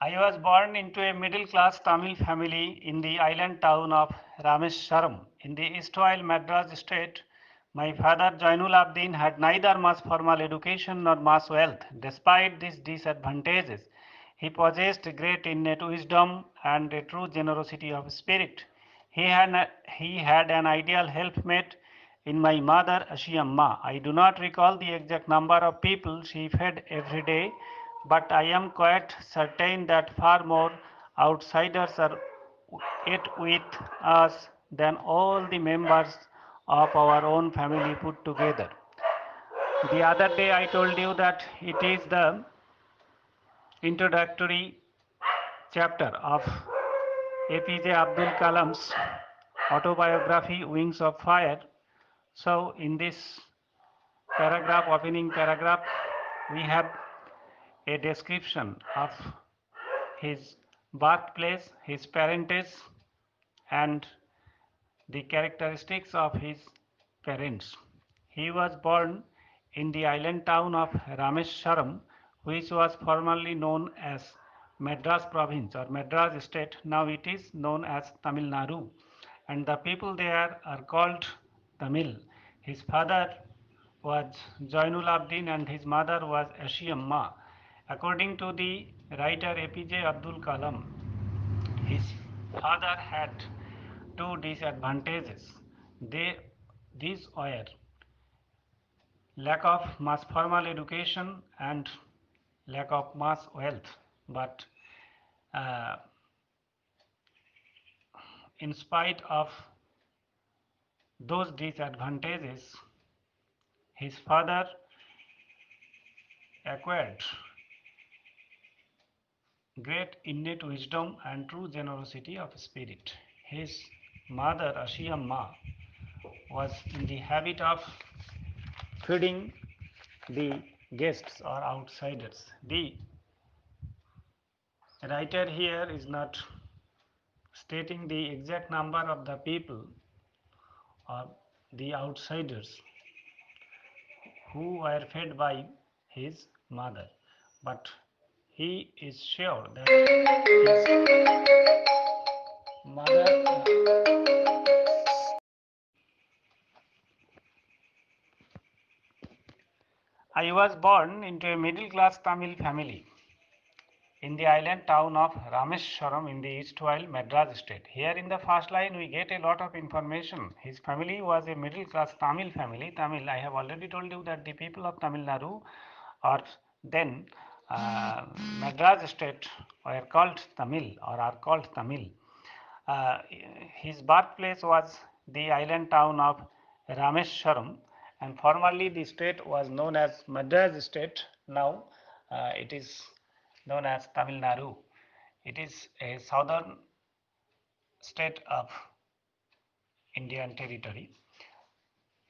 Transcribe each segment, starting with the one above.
I was born into a middle-class Tamil family in the island town of Rameswaram in the erstwhile Madras state. My father Jainul Abdin had neither much formal education nor much wealth. Despite these disadvantages, he possessed great innate wisdom and a true generosity of spirit. He had an ideal helpmate in my mother Ashiamma. I do not recall the exact number of people she fed every day, but I am quite certain that far more outsiders are it with us than all the members of our own family put together. The other day I told you that it is the introductory chapter of APJ Abdul Kalam's autobiography Wings of Fire. So in this paragraph, opening paragraph, we have a description of his birthplace, his parentage, and the characteristics of his parents. He was born in the island town of Rameswaram, which was formerly known as Madras province or Madras state. Now it is known as Tamil Nadu, and the people there are called Tamil. His father was Jainul Abdin and his mother was Ashiamma. According to the writer APJ Abdul Kalam, his father had two disadvantages. They, these were lack of mass formal education and lack of mass wealth. But uh, in spite of those disadvantages, his father acquired great innate wisdom and true generosity of spirit. His mother, Ashiamma, was in the habit of feeding the guests or outsiders. The writer here is not stating the exact number of the people or the outsiders who were fed by his mother, but he is sure that his mother. I was born into a middle class Tamil family in the island town of Rameswaram in the erstwhile Madras state. Here in the first line we get a lot of information. His family was a middle class Tamil family. Tamil, I have already told you that the people of Tamil Nadu or then uh, Madras state were called Tamil or are called Tamil. Uh, his birthplace was the island town of Rameswaram, and formerly the state was known as Madras state. Now it is known as Tamil Nadu. It is a southern state of Indian territory.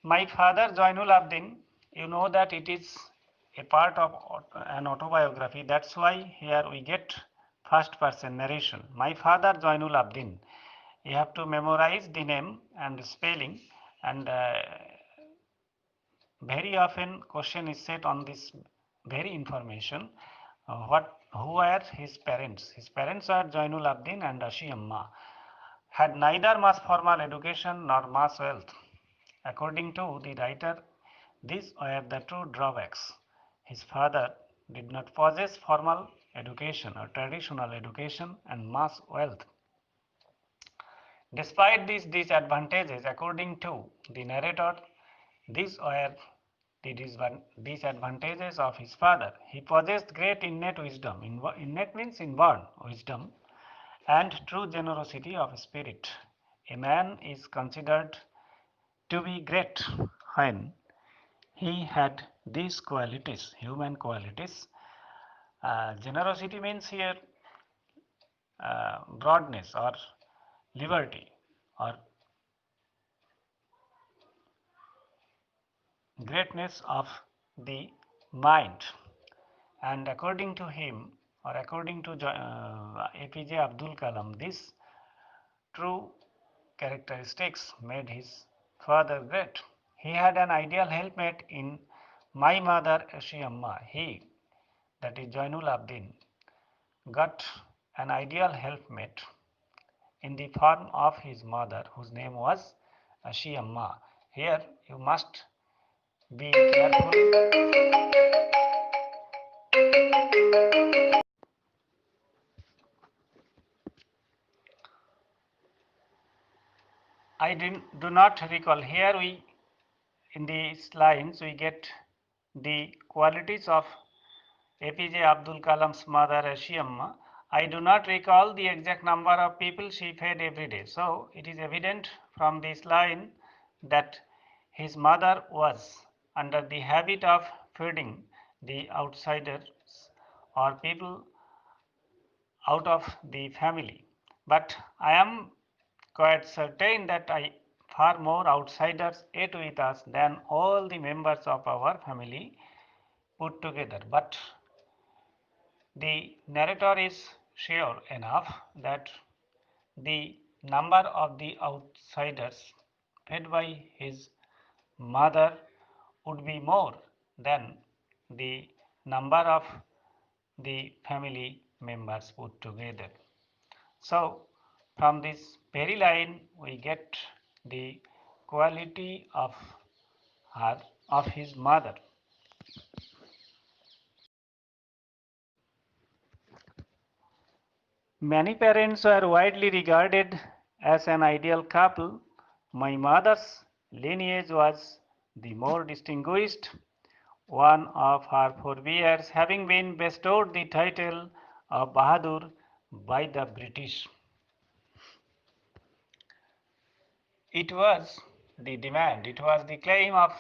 My father Jainul Abdin, you know that it is a part of an autobiography. That's why here we get first person narration. My father Jainul Abdin. You have to memorize the name and spelling, and very often question is set on this very information. Who are his parents? His parents are Jainul Abdin and Ashiamma. Had neither mass formal education nor mass wealth. According to the writer, these were the two drawbacks. His father did not possess formal education or traditional education and mass wealth. Despite these disadvantages, according to the narrator, these were the disadvantages of his father. He possessed great innate wisdom. Innate means inborn wisdom and true generosity of spirit. A man is considered to be great when he had these qualities, human qualities. Generosity means here broadness or liberty or greatness of the mind. And according to him, or according to APJ Abdul Kalam, these true characteristics made his father great. He had an ideal helpmate in my mother Ashiamma. He, that is Jainul Abdin, got an ideal helpmate in the form of his mother, whose name was Ashiamma. Here you must be careful. I do not recall. Here we, in these lines, we get the qualities of APJ Abdul Kalam's mother Ashiamma. I do not recall the exact number of people she fed every day. So it is evident from this line that his mother was under the habit of feeding the outsiders or people out of the family. But I am quite certain that far more outsiders ate with us than all the members of our family put together. But the narrator is sure enough that the number of the outsiders fed by his mother would be more than the number of the family members put together. So, from this very line, we get the quality of his mother. Many parents were widely regarded as an ideal couple. My mother's lineage was the more distinguished, one of her forebears having been bestowed the title of Bahadur by the British. It was the demand, it was the claim of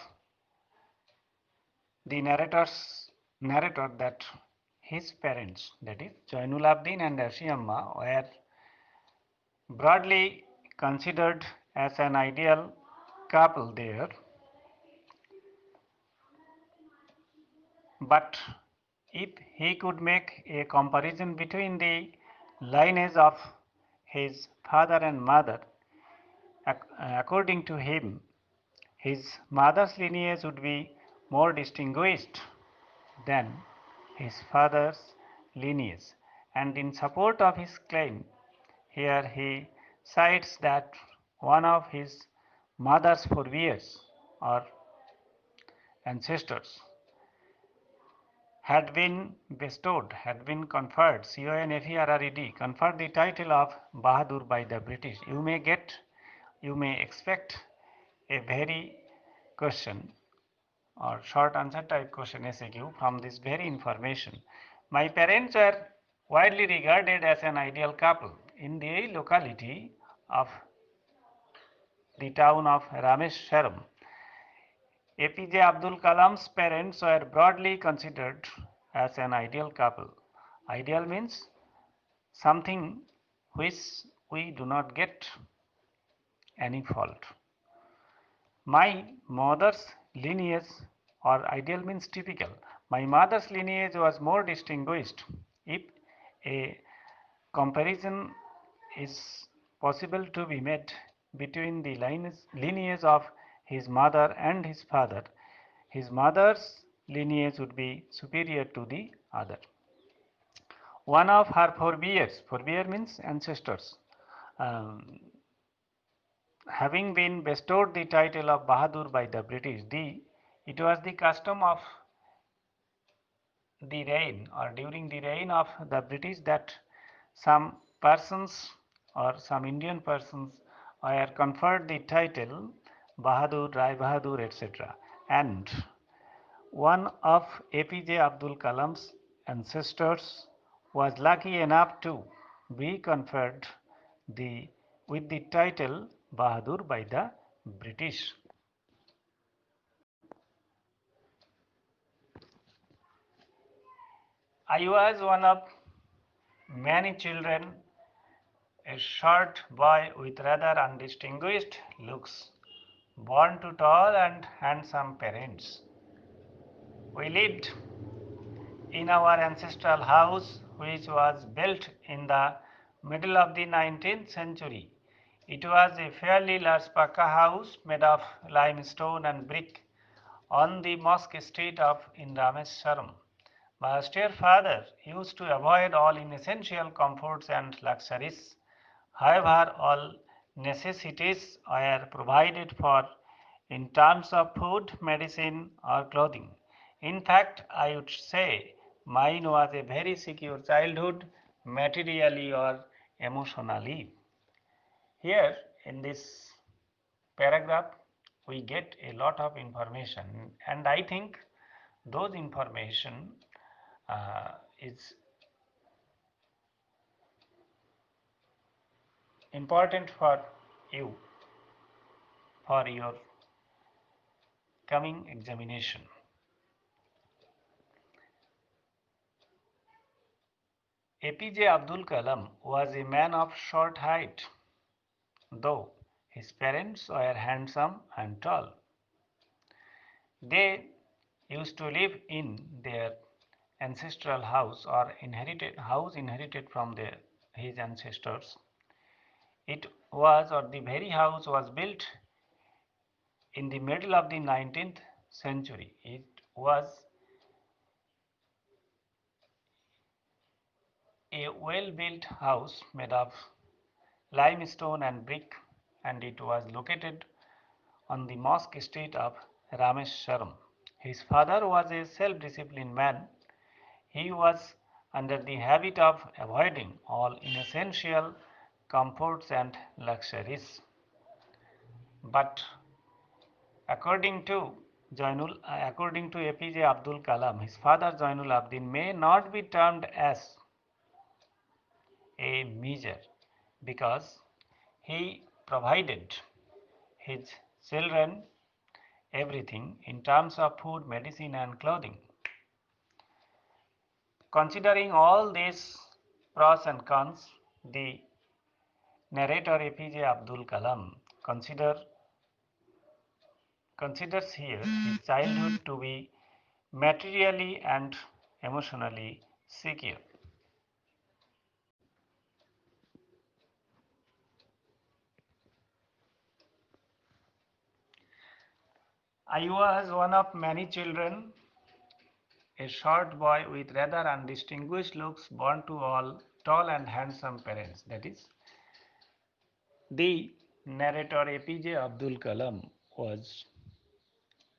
the narrator that his parents, that is Jainul Abdin and Ashiamma, were broadly considered as an ideal couple there. But if he could make a comparison between the lineage of his father and mother, according to him, his mother's lineage would be more distinguished than his father's lineage. And in support of his claim, here he cites that one of his mother's forebears or ancestors had been bestowed, had been conferred, CONFERRED, conferred the title of Bahadur by the British. You may expect a very question or short answer type question SAQ from this very information. My parents were widely regarded as an ideal couple in the locality of the town of Rameswaram. APJ Abdul Kalam's parents were broadly considered as an ideal couple. Ideal means something which we do not get any fault. My mother's lineage, or ideal means typical. My mother's lineage was more distinguished. If a comparison is possible to be made between the lineage of his mother and his father, his mother's lineage would be superior to the other. One of her forebear means ancestors, um, having been bestowed the title of Bahadur by the British, it was the custom of the reign or during the reign of the British that some persons or some Indian persons were conferred the title Bahadur, Rai Bahadur, etc. And one of APJ Abdul Kalam's ancestors was lucky enough to be conferred with the title Bahadur by the British. I was one of many children, a short boy with rather undistinguished looks, born to tall and handsome parents. We lived in our ancestral house, which was built in the middle of the 19th century. It was a fairly large Pakka house made of limestone and brick on the Mosque Street in Rameswaram. My austere father used to avoid all inessential comforts and luxuries. However, all necessities are provided for in terms of food, medicine, or clothing. In fact, I would say mine was a very secure childhood, materially or emotionally. Here in this paragraph, we get a lot of information, and I think those information is important for you for your coming examination. APJ Abdul Kalam was a man of short height, though his parents were handsome and tall. They used to live in their ancestral house or inherited from his ancestors. It was, or the very house was built in the middle of the 19th century. It was a well-built house made of limestone and brick, and it was located on the mosque street of Rameshwaram. His father was a self-disciplined man. He was under the habit of avoiding all inessential comforts and luxuries. But according to APJ Abdul Kalam, his father Jainul Abidin may not be termed as a measure because he provided his children everything in terms of food, medicine, and clothing. Considering all these pros and cons, the narrator APJ Abdul Kalam considers here his childhood to be materially and emotionally secure. I was one of many children, a short boy with rather undistinguished looks, born to all tall and handsome parents. That is, the narrator APJ Abdul Kalam was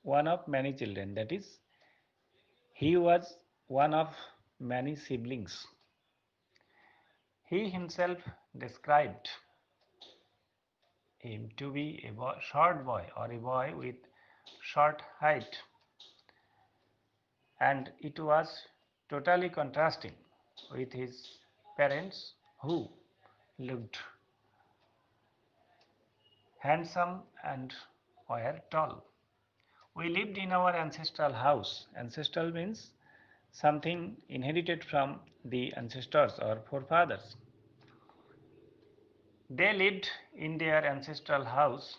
one of many children. That is, he was one of many siblings. He himself described him to be a short boy or a boy with short height, and it was totally contrasting with his parents who looked handsome and were tall. We lived in our ancestral house. Ancestral means something inherited from the ancestors or forefathers. They lived in their ancestral house,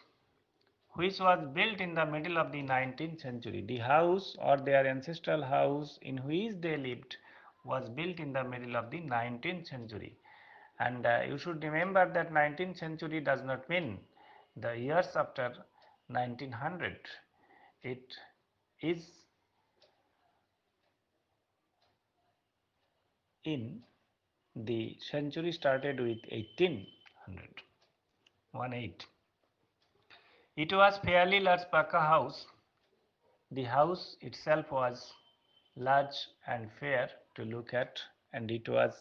which was built in the middle of the 19th century. The house or their ancestral house in which they lived was built in the middle of the 19th century. And you should remember that 19th century does not mean the years after 1900. It is in the century started with 1800, 18. It was fairly large Paka house. The house itself was large and fair to look at, and it was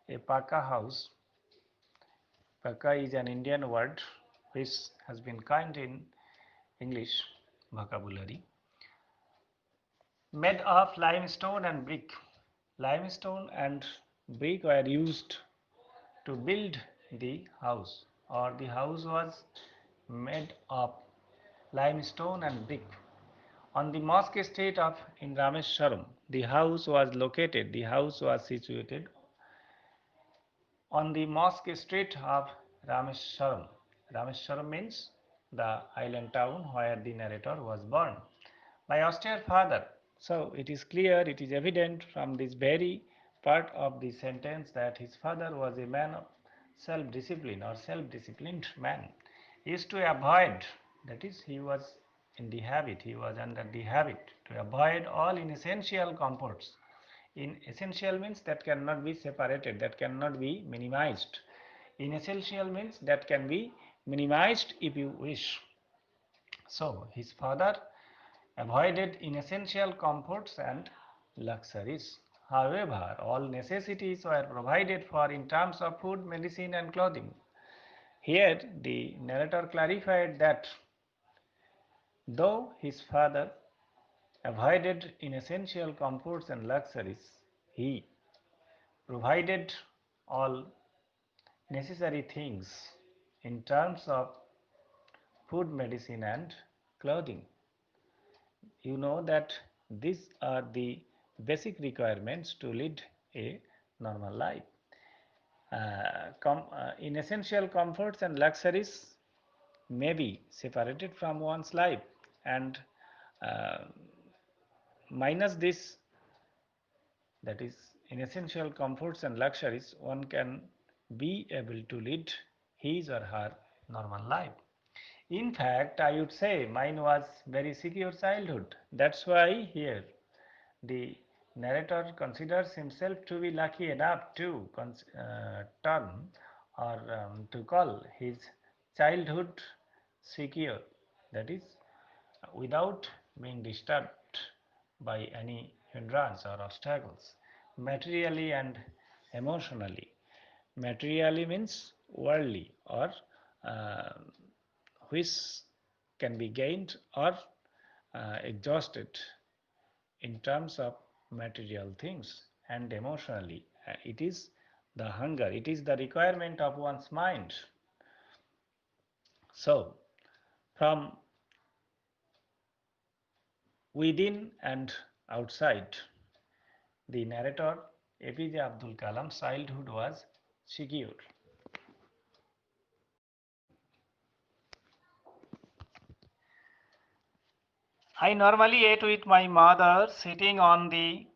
a Paka house. Paka is an Indian word which has been coined in English vocabulary, made of limestone and brick. Limestone and brick were used to build the house, or the house was made of limestone and brick. On the mosque estate of in Rameshwaram, the house was situated on the mosque street of Rameshwaram. Rameshwaram means the island town where the narrator was born. My austere father. So it is clear, it is evident from this very part of the sentence that his father was a man of self-discipline or self-disciplined man. He used to avoid, that is, he was in the habit, he was under the habit to avoid all inessential comforts In essential means that cannot be separated, that cannot be minimized. In essential means that can be minimized if you wish. So his father avoided inessential comforts and luxuries. However, all necessities were provided for in terms of food, medicine and clothing. Here the narrator clarified that though his father avoided inessential comforts and luxuries, he provided all necessary things in terms of food, medicine and clothing. You know that these are the basic requirements to lead a normal life. In essential comforts and luxuries may be separated from one's life, and uh, minus this, that is in essential comforts and luxuries, one can be able to lead his or her normal life. In fact, I would say mine was very secure childhood. That's why here the narrator considers himself to be lucky enough to term or to call his childhood secure, that is without being disturbed by any hindrance or obstacles, materially and emotionally. Materially means worldly or uh, which can be gained or exhausted in terms of material things, and emotionally it is the hunger, it is the requirement of one's mind. So from within and outside, the narrator APJ Abdul Kalam's childhood was secure. I normally ate with my mother sitting on the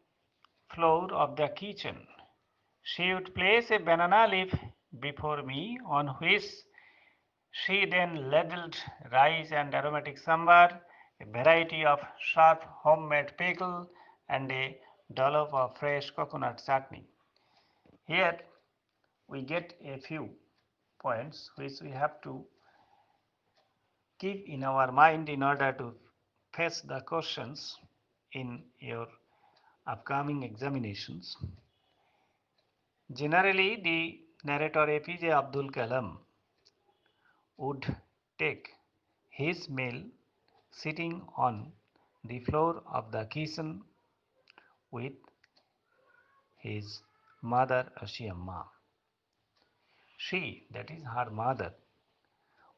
floor of the kitchen. She would place a banana leaf before me, on which she then ladled rice and aromatic sambar, a variety of sharp homemade pickle, and a dollop of fresh coconut chutney. Here we get a few points which we have to keep in our mind in order to face the questions in your upcoming examinations. Generally, the narrator APJ Abdul Kalam would take his meal sitting on the floor of the kitchen with his mother Ashiamma. She, that is her mother,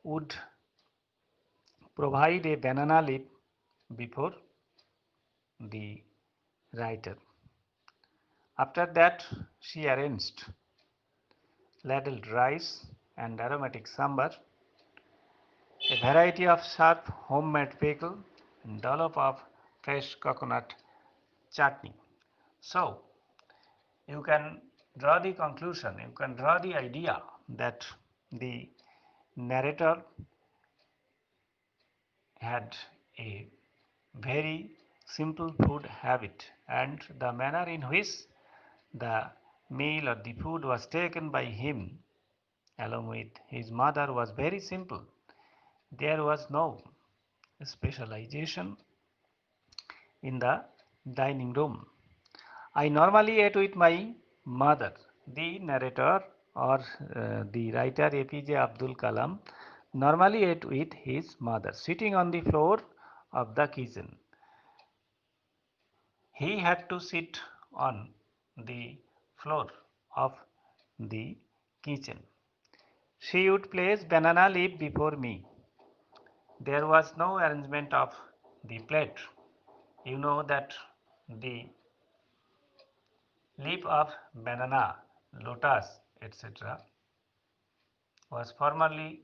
would provide a banana leaf before the writer. After that, she arranged ladled rice and aromatic sambar, a variety of sharp homemade pickle, and dollop of fresh coconut chutney. So, you can draw the conclusion, you can draw the idea that the narrator had a very simple food habit, and the manner in which the meal or the food was taken by him along with his mother was very simple. There was no specialization in the dining room. I normally ate with my mother. The narrator or the writer APJ Abdul Kalam normally ate with his mother, sitting on the floor of the kitchen. He had to sit on the floor of the kitchen. She would place banana leaf before me. There was no arrangement of the plate. You know that the leaf of banana, lotus, etc., was formerly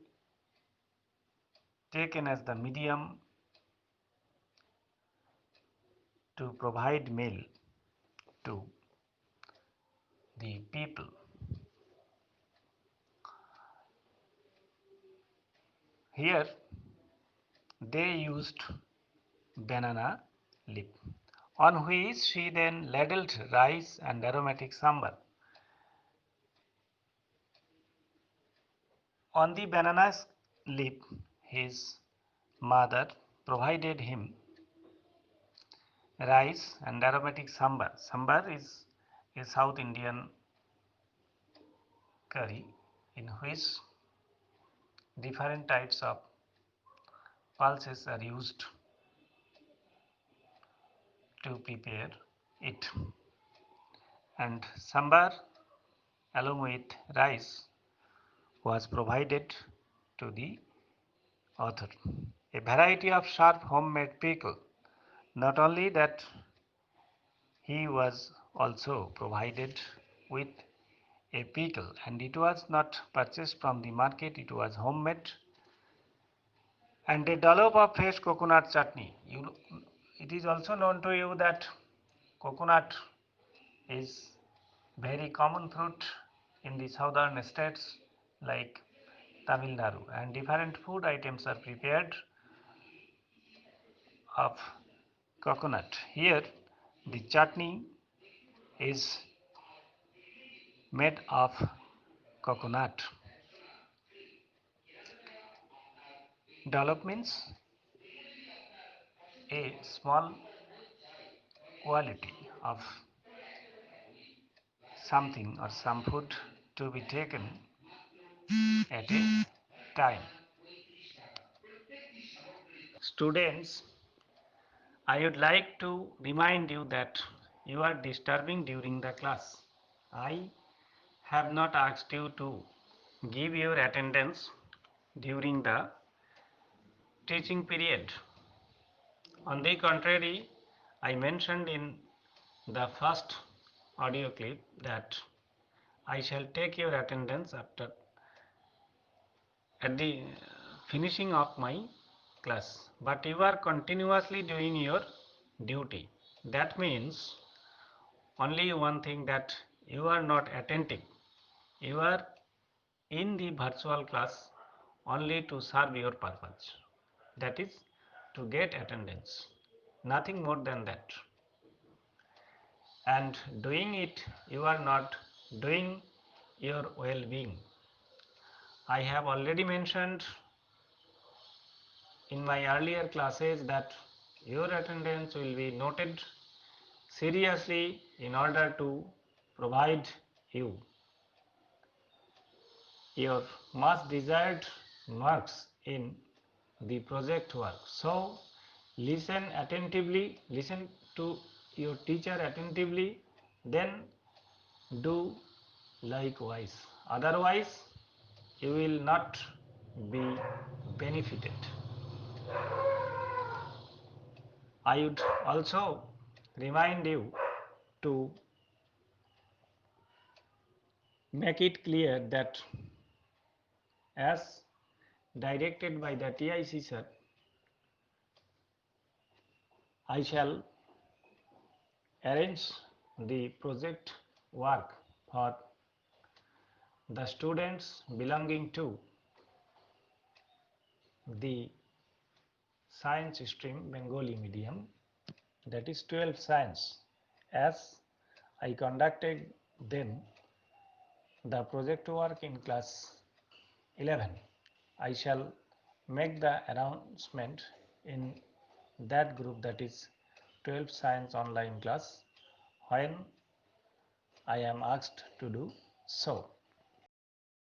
taken as the medium to provide meal to the people. Here they used banana leaf. on which she then ladled rice and aromatic sambar. On the banana leaf, his mother provided him rice and aromatic sambar. Sambar is a South Indian curry in which different types of pulses are used to prepare it. And sambar along with rice was provided to the author. A variety of sharp homemade pickle. Not only that, he was also provided with a pickle, and it was not purchased from the market, it was homemade, and a dollop of fresh coconut chutney. It is also known to you that coconut is very common fruit in the southern states like Tamil Nadu, and different food items are prepared of coconut. Here the chutney is made of coconut. Dollop means a small quality of something or some food to be taken at a time. Students, I would like to remind you that you are disturbing during the class. I have not asked you to give your attendance during the teaching period. On the contrary, I mentioned in the first audio clip that I shall take your attendance at the finishing of my class, but you are continuously doing your duty. That means only one thing, that you are not attentive. You are in the virtual class only to serve your purpose, that is to get attendance, nothing more than that. And doing it, you are not doing your well-being. I have already mentioned in my earlier classes that your attendance will be noted seriously in order to provide you your much desired marks in the project work. So listen attentively, listen to your teacher attentively, then do likewise. Otherwise, you will not be benefited. I would also remind you to make it clear that as directed by the TIC sir, I shall arrange the project work for the students belonging to the science stream Bengali medium, that is 12 science. As I conducted them the project work in class 11, I shall make the announcement in that group, that is 12 science online class, when I am asked to do so.